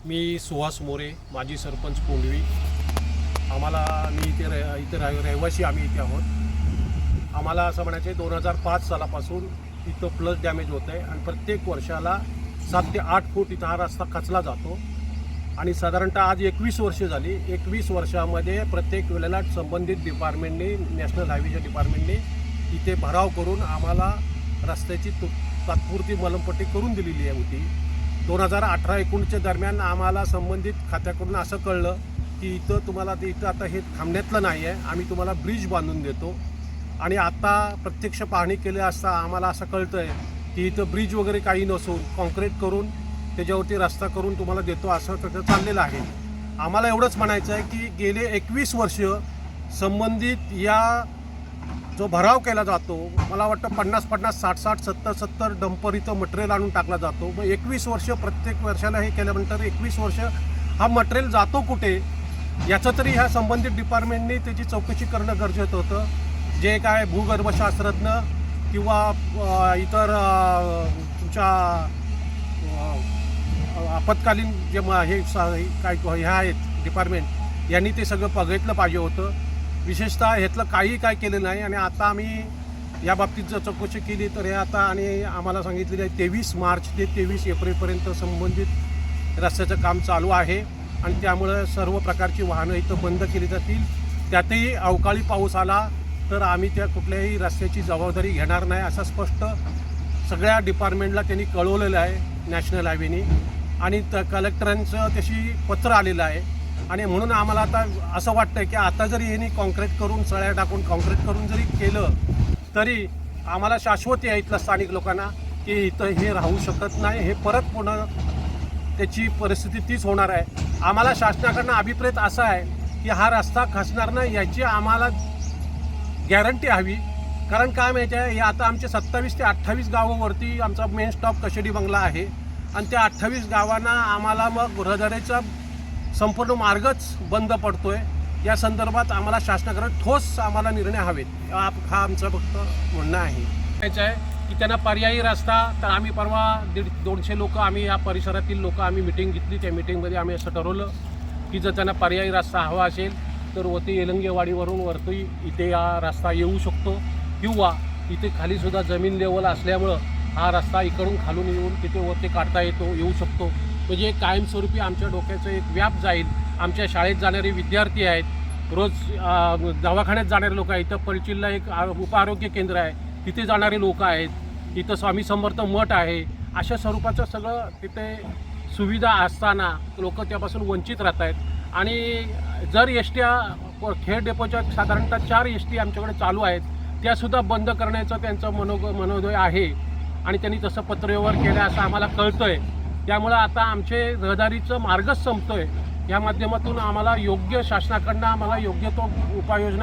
मी सुहास मोरे, माजी सरपंच कोंडवी. मी इथे रहिवासी आम्ही इथे आहोत. आम्हाला असं म्हणायचं आहे 2005 सालापासून इथं फ्लड डॅमेज होतं आहे आणि प्रत्येक वर्षाला 7 ते 8 फूट इथं हा रस्ता खचला जातो आणि साधारणतः आज 21 वर्षे झाली. 21 वर्षामध्ये प्रत्येक वेळेला संबंधित डिपार्टमेंटने, नॅशनल हायवेच्या डिपार्टमेंटने इथे भराव करून आम्हाला रस्त्याची तात्पुरती मलमपट्टी करून दिलेली होती. 2018-19च्या दरम्यान आम्हाला संबंधित खात्याकडून असं कळलं की इथं आता हे थांबण्यातलं नाही आहे, आम्ही तुम्हाला ब्रिज बांधून देतो. आणि आता प्रत्यक्ष पाहणी केली असता आम्हाला असं कळतं आहे की इथं ब्रिज वगैरे काही नसून कॉन्क्रीट करून त्याच्यावरती रस्ता करून तुम्हाला देतो असं त्याचं चाललेलं आहे. आम्हाला एवढंच म्हणायचं आहे की गेले 21 वर्ष संबंधित या जो भराव केला जातो, मला वाटतं 50-50, 60-60, 70-70 डंपर इथं मटेरियल आणून टाकला जातो. मग 21 वर्ष प्रत्येक वर्षाला हे केल्यानंतर 21 वर्ष हा मटेरियल जातो कुठे याचं तरी ह्या संबंधित डिपार्टमेंटने त्याची चौकशी करणं गरजेचं होतं. जे काय भूगर्भशास्त्रज्ञ किंवा इतर तुमच्या आपत्कालीन जे हे आहेत डिपार्टमेंट यांनी ते सगळं बघितलं पाहिजे होतं. विशेषतः ह्यातलं काय केलं नाही आणि आता आम्ही या बाबतीत जर चौकशी केली तर हे आता आणि आम्हाला सांगितलेलं आहे 23 मार्च ते 23 एप्रिलपर्यंत संबंधित रस्त्याचं काम चालू आहे आणि त्यामुळं सर्व प्रकारची वाहनं इथं बंद केली जातील. त्यातही अवकाळी पाऊस आला तर आम्ही त्या कुठल्याही रस्त्याची जबाबदारी घेणार नाही असं स्पष्ट सगळ्या डिपार्टमेंटला त्यांनी कळवलेलं आहे नॅशनल हायवेनी. आणि कलेक्टरांचं तशी पत्र आलेलं आहे आणि म्हणून आम्हाला आता असं वाटतं की आता जरी यांनी कॉन्क्रीट करून सळ्या टाकून कॉन्क्रीट करून जरी केलं तरी आम्हाला शाश्वती आहे इथल्या स्थानिक लोकांना की इथं हे राहू शकत नाही. हे परत पुन्हा त्याची परिस्थिती तीच होणार आहे. आम्हाला शासनाकडनं अभिप्रेत असा आहे की हा रस्ता खचणार नाही याची आम्हाला गॅरंटी हवी. कारण काय माहिती आहे, हे आता आमचे 27 ते 28 गावावरती आमचा मेन स्टॉप कशेडी बंगला आहे आणि त्या 28 गावांना आम्हाला मग रहदारीचा संपूर्ण मार्गच बंद पडतोय. या संदर्भात आम्हाला शासनाकडे ठोस आम्हाला निर्णय हवेत, हा आमचं फक्त म्हणणं आहे. की त्यांना पर्यायी रस्ता तर आम्ही परवा 150 लोक आम्ही या परिसरातील लोक आम्ही मिटिंग घेतली. त्या मिटिंगमध्ये आम्ही असं ठरवलं की जर त्यांना पर्यायी रस्ता हवा असेल तर वरती एलंगेवाडीवरून वरती इथे हा रस्ता येऊ शकतो किंवा इथे खालीसुद्धा जमीन लेवल असल्यामुळं हा रस्ता इकडून खालून येऊन तिथे वरती काढता येऊ शकतो. म्हणजे कायमस्वरूपी आमच्या डोक्याचं एक व्याप जाईल. आमच्या शाळेत जाणारे विद्यार्थी आहेत, रोज दवाखान्यात जाणारे लोक आहेत, इथं परिचिल्ला एक उपआरोग्य केंद्र आहे तिथे जाणारे लोक आहेत, इथं स्वामी समर्थ मठ आहे. अशा स्वरूपाचं सगळं तिथे सुविधा असताना लोक त्यापासून वंचित राहत आहेत. आणि जर खेड डेपोच्या साधारणतः 4 एस टी आमच्याकडे चालू आहेत, त्यासुद्धा बंद करण्याचं त्यांचं मनोदय आहे आणि त्यांनी तसं पत्रव्यवहार केलं असं आम्हाला कळतं आहे. त्यामुळं आता आमचे रहदारीचं मार्गच संपतो आहे. या माध्यमातून आम्हाला योग्य शासनाकडनं आम्हाला योग्य तो उपाययोजना